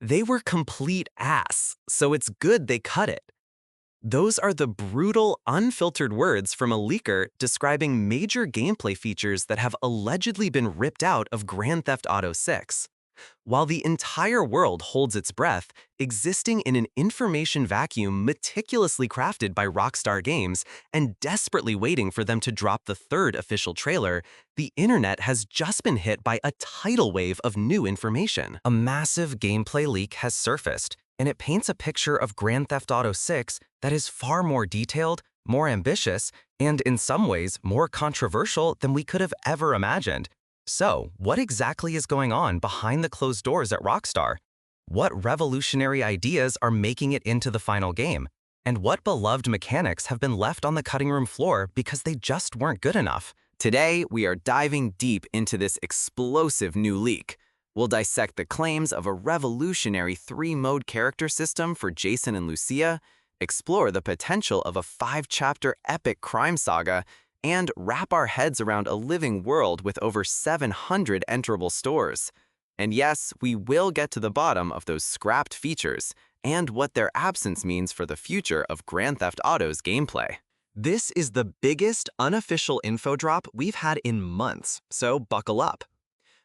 They were complete ass, so it's good they cut it. Those are the brutal, unfiltered words from a leaker describing major gameplay features that have allegedly been ripped out of Grand Theft Auto 6. While the entire world holds its breath, existing in an information vacuum meticulously crafted by Rockstar Games and desperately waiting for them to drop the third official trailer, the internet has just been hit by a tidal wave of new information. A massive gameplay leak has surfaced, and it paints a picture of Grand Theft Auto 6 that is far more detailed, more ambitious, and in some ways more controversial than we could have ever imagined. So, what exactly is going on behind the closed doors at Rockstar? What revolutionary ideas are making it into the final game? And what beloved mechanics have been left on the cutting room floor because they just weren't good enough? Today, we are diving deep into this explosive new leak. We'll dissect the claims of a revolutionary 3-mode character system for Jason and Lucia, explore the potential of a 5-chapter epic crime saga, and wrap our heads around a living world with over 700 enterable stores. And yes, we will get to the bottom of those scrapped features and what their absence means for the future of Grand Theft Auto's gameplay. This is the biggest unofficial info drop we've had in months, so buckle up.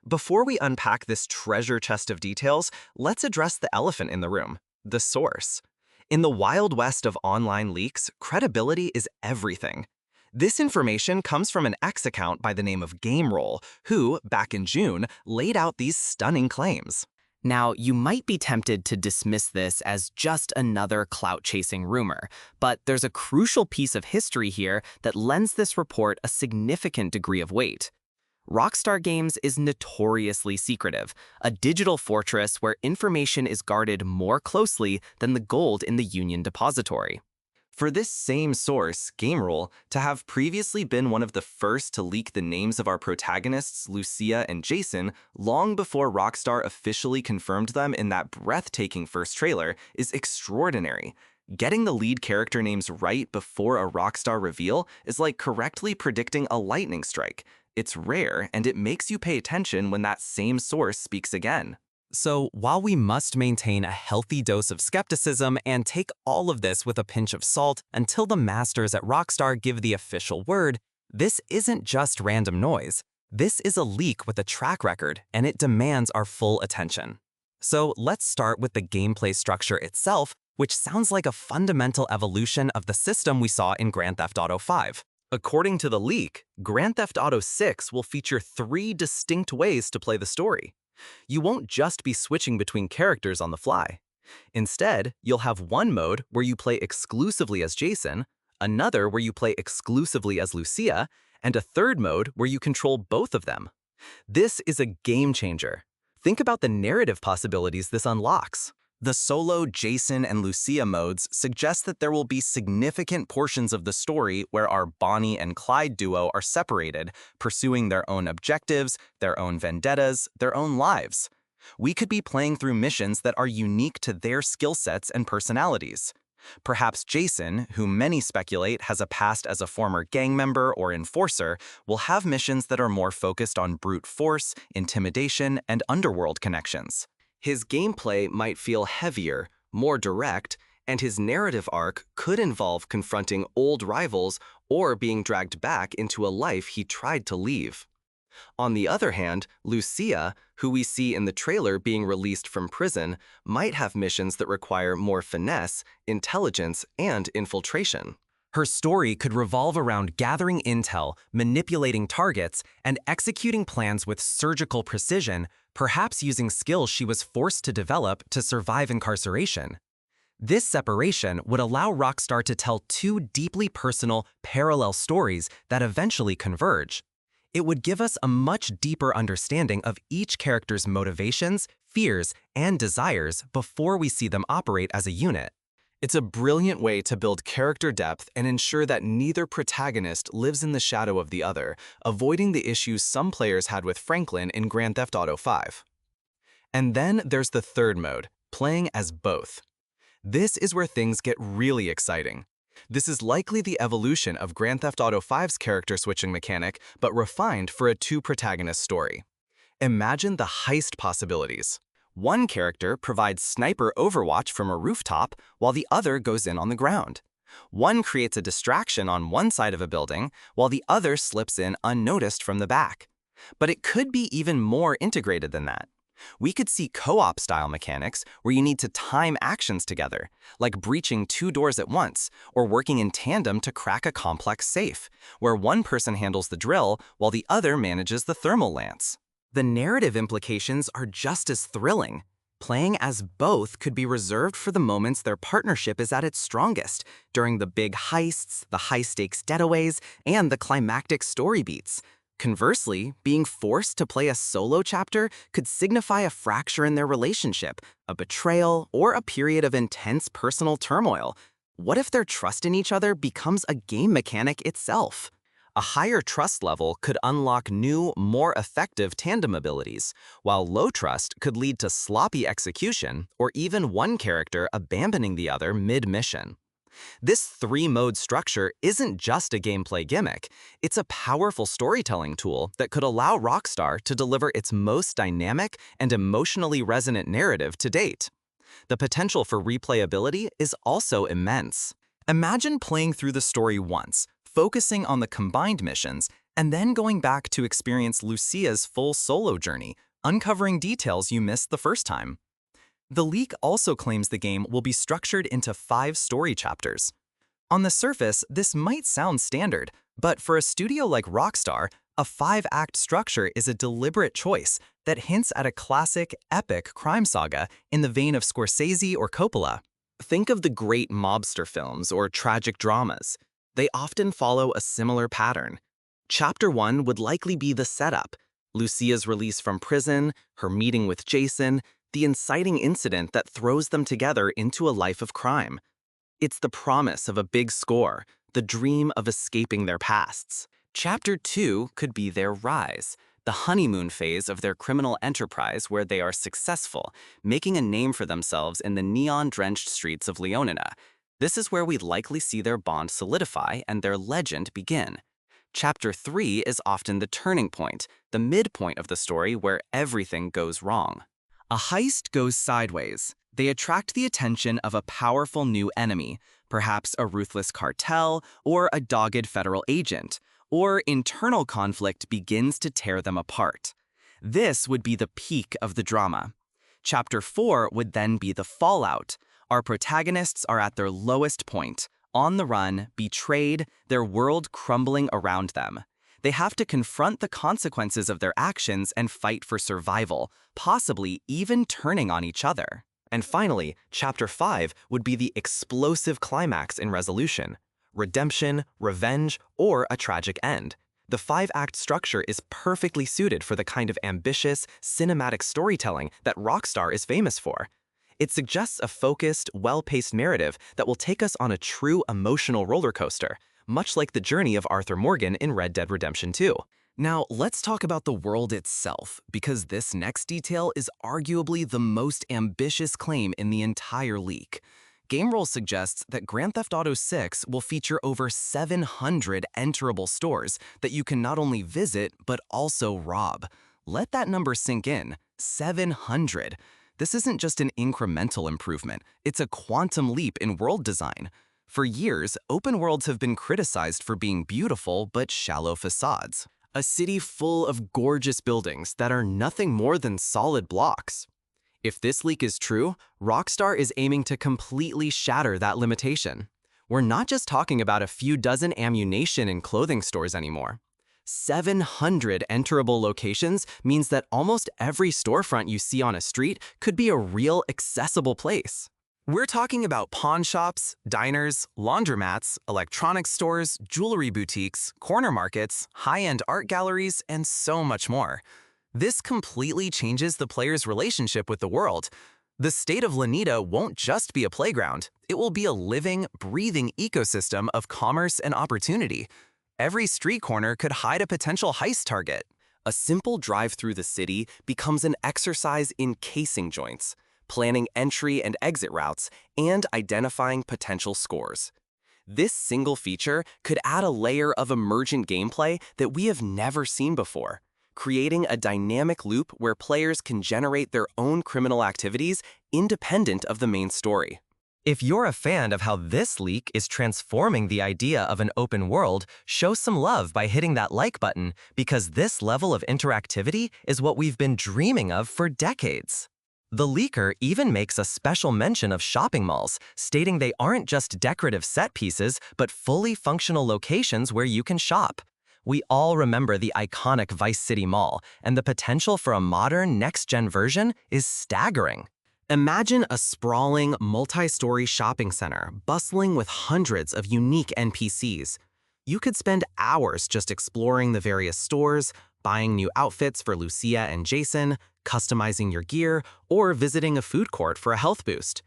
Before we unpack this treasure chest of details, let's address the elephant in the room, the source. In the Wild West of online leaks, credibility is everything. This information comes from an X account by the name of GameRoll, who, back in June, laid out these stunning claims. Now, you might be tempted to dismiss this as just another clout-chasing rumor, but there's a crucial piece of history here that lends this report a significant degree of weight. Rockstar Games is notoriously secretive, a digital fortress where information is guarded more closely than the gold in the Union Depository. For this same source, GameRoll, to have previously been one of the first to leak the names of our protagonists, Lucia and Jason, long before Rockstar officially confirmed them in that breathtaking first trailer, is extraordinary. Getting the lead character names right before a Rockstar reveal is like correctly predicting a lightning strike. It's rare, and it makes you pay attention when that same source speaks again. So, while we must maintain a healthy dose of skepticism and take all of this with a pinch of salt until the masters at Rockstar give the official word, this isn't just random noise. This is a leak with a track record, and it demands our full attention. So, let's start with the gameplay structure itself, which sounds like a fundamental evolution of the system we saw in Grand Theft Auto 5. According to the leak, Grand Theft Auto 6 will feature 3 distinct ways to play the story. You won't just be switching between characters on the fly. Instead, you'll have one mode where you play exclusively as Jason, another where you play exclusively as Lucia, and a third mode where you control both of them. This is a game changer. Think about the narrative possibilities this unlocks. The solo Jason and Lucia modes suggest that there will be significant portions of the story where our Bonnie and Clyde duo are separated, pursuing their own objectives, their own vendettas, their own lives. We could be playing through missions that are unique to their skill sets and personalities. Perhaps Jason, who many speculate has a past as a former gang member or enforcer, will have missions that are more focused on brute force, intimidation, and underworld connections. His gameplay might feel heavier, more direct, and his narrative arc could involve confronting old rivals or being dragged back into a life he tried to leave. On the other hand, Lucia, who we see in the trailer being released from prison, might have missions that require more finesse, intelligence, and infiltration. Her story could revolve around gathering intel, manipulating targets, and executing plans with surgical precision, perhaps using skills she was forced to develop to survive incarceration. This separation would allow Rockstar to tell 2 deeply personal, parallel stories that eventually converge. It would give us a much deeper understanding of each character's motivations, fears, and desires before we see them operate as a unit. It's a brilliant way to build character depth and ensure that neither protagonist lives in the shadow of the other, avoiding the issues some players had with Franklin in Grand Theft Auto 5. And then there's the third mode, playing as both. This is where things get really exciting. This is likely the evolution of Grand Theft Auto 5's character switching mechanic, but refined for a 2-protagonist story. Imagine the heist possibilities. One character provides sniper overwatch from a rooftop while the other goes in on the ground. One creates a distraction on one side of a building while the other slips in unnoticed from the back. But it could be even more integrated than that. We could see co-op style mechanics where you need to time actions together, like breaching two doors at once or working in tandem to crack a complex safe, where one person handles the drill while the other manages the thermal lance. The narrative implications are just as thrilling. Playing as both could be reserved for the moments their partnership is at its strongest, during the big heists, the high-stakes getaways, and the climactic story beats. Conversely, being forced to play a solo chapter could signify a fracture in their relationship, a betrayal, or a period of intense personal turmoil. What if their trust in each other becomes a game mechanic itself? A higher trust level could unlock new, more effective tandem abilities, while low trust could lead to sloppy execution or even one character abandoning the other mid-mission. This three-mode structure isn't just a gameplay gimmick, it's a powerful storytelling tool that could allow Rockstar to deliver its most dynamic and emotionally resonant narrative to date. The potential for replayability is also immense. Imagine playing through the story once, focusing on the combined missions, and then going back to experience Lucia's full solo journey, uncovering details you missed the first time. The leak also claims the game will be structured into 5 story chapters. On the surface, this might sound standard, but for a studio like Rockstar, a 5-act structure is a deliberate choice that hints at a classic, epic crime saga in the vein of Scorsese or Coppola. Think of the great mobster films or tragic dramas. They often follow a similar pattern. Chapter 1 would likely be the setup: Lucia's release from prison, her meeting with Jason, the inciting incident that throws them together into a life of crime. It's the promise of a big score, the dream of escaping their pasts. Chapter 2 could be their rise, the honeymoon phase of their criminal enterprise where they are successful, making a name for themselves in the neon-drenched streets of Leonina. This is where we'd likely see their bond solidify and their legend begin. Chapter 3 is often the turning point, the midpoint of the story where everything goes wrong. A heist goes sideways. They attract the attention of a powerful new enemy, perhaps a ruthless cartel or a dogged federal agent, or internal conflict begins to tear them apart. This would be the peak of the drama. Chapter 4 would then be the fallout. Our protagonists are at their lowest point, on the run, betrayed, their world crumbling around them. They have to confront the consequences of their actions and fight for survival, possibly even turning on each other. And finally, Chapter 5 would be the explosive climax in resolution: redemption, revenge, or a tragic end. The 5-act structure is perfectly suited for the kind of ambitious, cinematic storytelling that Rockstar is famous for. It suggests a focused, well-paced narrative that will take us on a true emotional roller coaster, much like the journey of Arthur Morgan in Red Dead Redemption 2. Now, let's talk about the world itself, because this next detail is arguably the most ambitious claim in the entire leak. GameRoll suggests that Grand Theft Auto 6 will feature over 700 enterable stores that you can not only visit, but also rob. Let that number sink in. 700. This isn't just an incremental improvement, it's a quantum leap in world design. For years, open worlds have been criticized for being beautiful but shallow facades. A city full of gorgeous buildings that are nothing more than solid blocks. If this leak is true, Rockstar is aiming to completely shatter that limitation. We're not just talking about a few dozen ammunition and clothing stores anymore. 700 enterable locations means that almost every storefront you see on a street could be a real accessible place. We're talking about pawn shops, diners, laundromats, electronics stores, jewelry boutiques, corner markets, high-end art galleries, and so much more. This completely changes the player's relationship with the world. The state of Lanita won't just be a playground, it will be a living, breathing ecosystem of commerce and opportunity. Every street corner could hide a potential heist target. A simple drive through the city becomes an exercise in casing joints, planning entry and exit routes, and identifying potential scores. This single feature could add a layer of emergent gameplay that we have never seen before, creating a dynamic loop where players can generate their own criminal activities independent of the main story. If you're a fan of how this leak is transforming the idea of an open world, show some love by hitting that like button, because this level of interactivity is what we've been dreaming of for decades. The leaker even makes a special mention of shopping malls, stating they aren't just decorative set pieces, but fully functional locations where you can shop. We all remember the iconic Vice City Mall, and the potential for a modern, next-gen version is staggering. Imagine a sprawling, multi-story shopping center bustling with hundreds of unique NPCs. You could spend hours just exploring the various stores, buying new outfits for Lucia and Jason, customizing your gear, or visiting a food court for a health boost.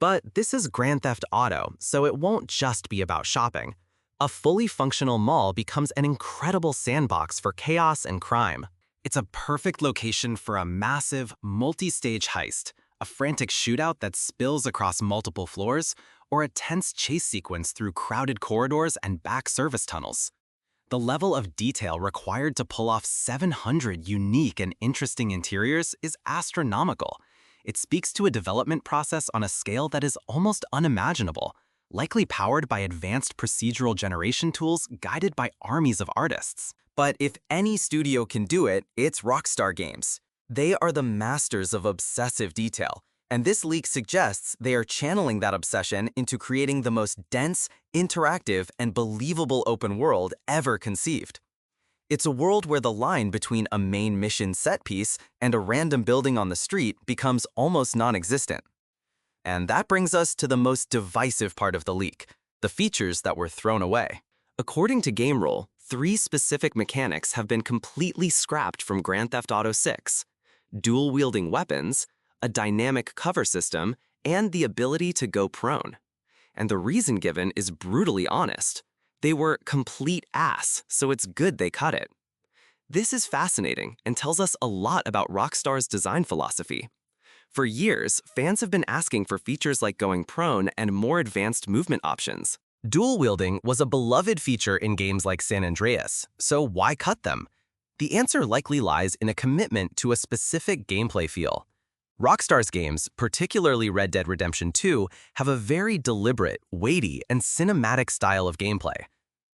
But this is Grand Theft Auto, so it won't just be about shopping. A fully functional mall becomes an incredible sandbox for chaos and crime. It's a perfect location for a massive, multi-stage heist, a frantic shootout that spills across multiple floors, or a tense chase sequence through crowded corridors and back service tunnels. The level of detail required to pull off 700 unique and interesting interiors is astronomical. It speaks to a development process on a scale that is almost unimaginable, likely powered by advanced procedural generation tools guided by armies of artists. But if any studio can do it, it's Rockstar Games. They are the masters of obsessive detail, and this leak suggests they are channeling that obsession into creating the most dense, interactive, and believable open world ever conceived. It's a world where the line between a main mission set piece and a random building on the street becomes almost non-existent. And that brings us to the most divisive part of the leak, the features that were thrown away. According to GameRule, 3 specific mechanics have been completely scrapped from Grand Theft Auto 6. Dual-wielding weapons, a dynamic cover system, and the ability to go prone. And the reason given is brutally honest. They were complete ass, so it's good they cut it. This is fascinating and tells us a lot about Rockstar's design philosophy. For years, fans have been asking for features like going prone and more advanced movement options. Dual-wielding was a beloved feature in games like San Andreas, so why cut them? The answer likely lies in a commitment to a specific gameplay feel. Rockstar's games, particularly Red Dead Redemption 2, have a very deliberate, weighty, and cinematic style of gameplay.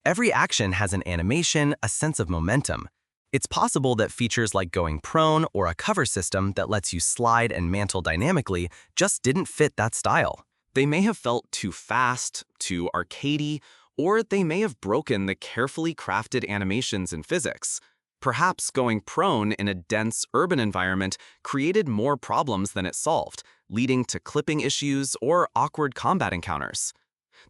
Every action has an animation, a sense of momentum. It's possible that features like going prone or a cover system that lets you slide and mantle dynamically just didn't fit that style. They may have felt too fast, too arcadey, or they may have broken the carefully crafted animations and physics. Perhaps going prone in a dense urban environment created more problems than it solved, leading to clipping issues or awkward combat encounters.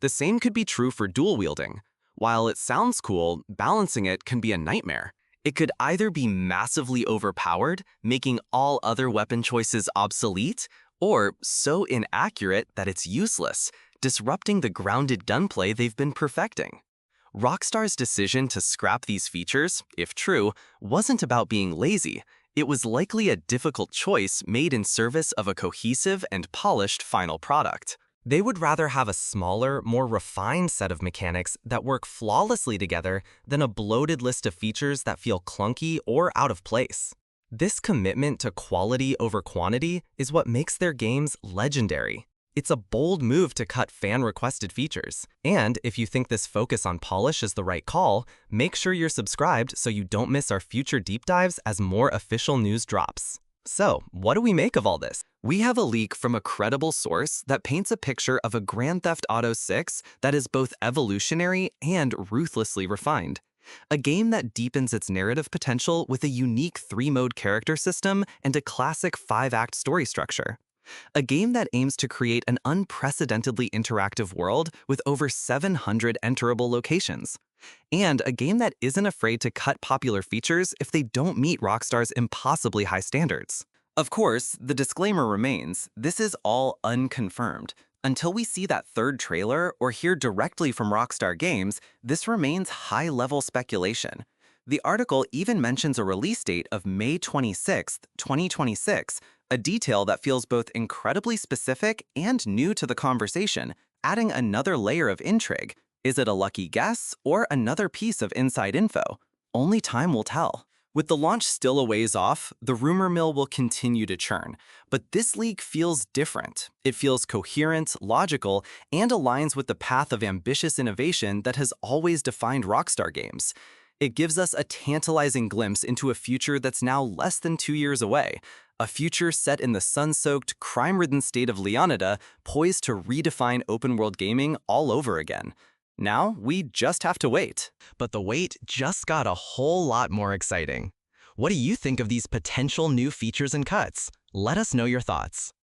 The same could be true for dual wielding. While it sounds cool, balancing it can be a nightmare. It could either be massively overpowered, making all other weapon choices obsolete, or so inaccurate that it's useless, disrupting the grounded gunplay they've been perfecting. Rockstar's decision to scrap these features, if true, wasn't about being lazy. It was likely a difficult choice made in service of a cohesive and polished final product. They would rather have a smaller, more refined set of mechanics that work flawlessly together than a bloated list of features that feel clunky or out of place. This commitment to quality over quantity is what makes their games legendary. It's a bold move to cut fan-requested features. And if you think this focus on polish is the right call, make sure you're subscribed so you don't miss our future deep dives as more official news drops. So, what do we make of all this? We have a leak from a credible source that paints a picture of a Grand Theft Auto 6 that is both evolutionary and ruthlessly refined. A game that deepens its narrative potential with a unique 3-mode character system and a classic 5-act story structure. A game that aims to create an unprecedentedly interactive world with over 700 enterable locations. And a game that isn't afraid to cut popular features if they don't meet Rockstar's impossibly high standards. Of course, the disclaimer remains, this is all unconfirmed. Until we see that third trailer or hear directly from Rockstar Games, this remains high-level speculation. The article even mentions a release date of May 26, 2026, a detail that feels both incredibly specific and new to the conversation, adding another layer of intrigue. Is it a lucky guess or another piece of inside info? Only time will tell. With the launch still a ways off, the rumor mill will continue to churn. But this leak feels different. It feels coherent, logical, and aligns with the path of ambitious innovation that has always defined Rockstar games. It gives us a tantalizing glimpse into a future that's now less than 2 years away. A future set in the sun-soaked, crime-ridden state of Leonida, poised to redefine open-world gaming all over again. Now, we just have to wait. But the wait just got a whole lot more exciting. What do you think of these potential new features and cuts? Let us know your thoughts.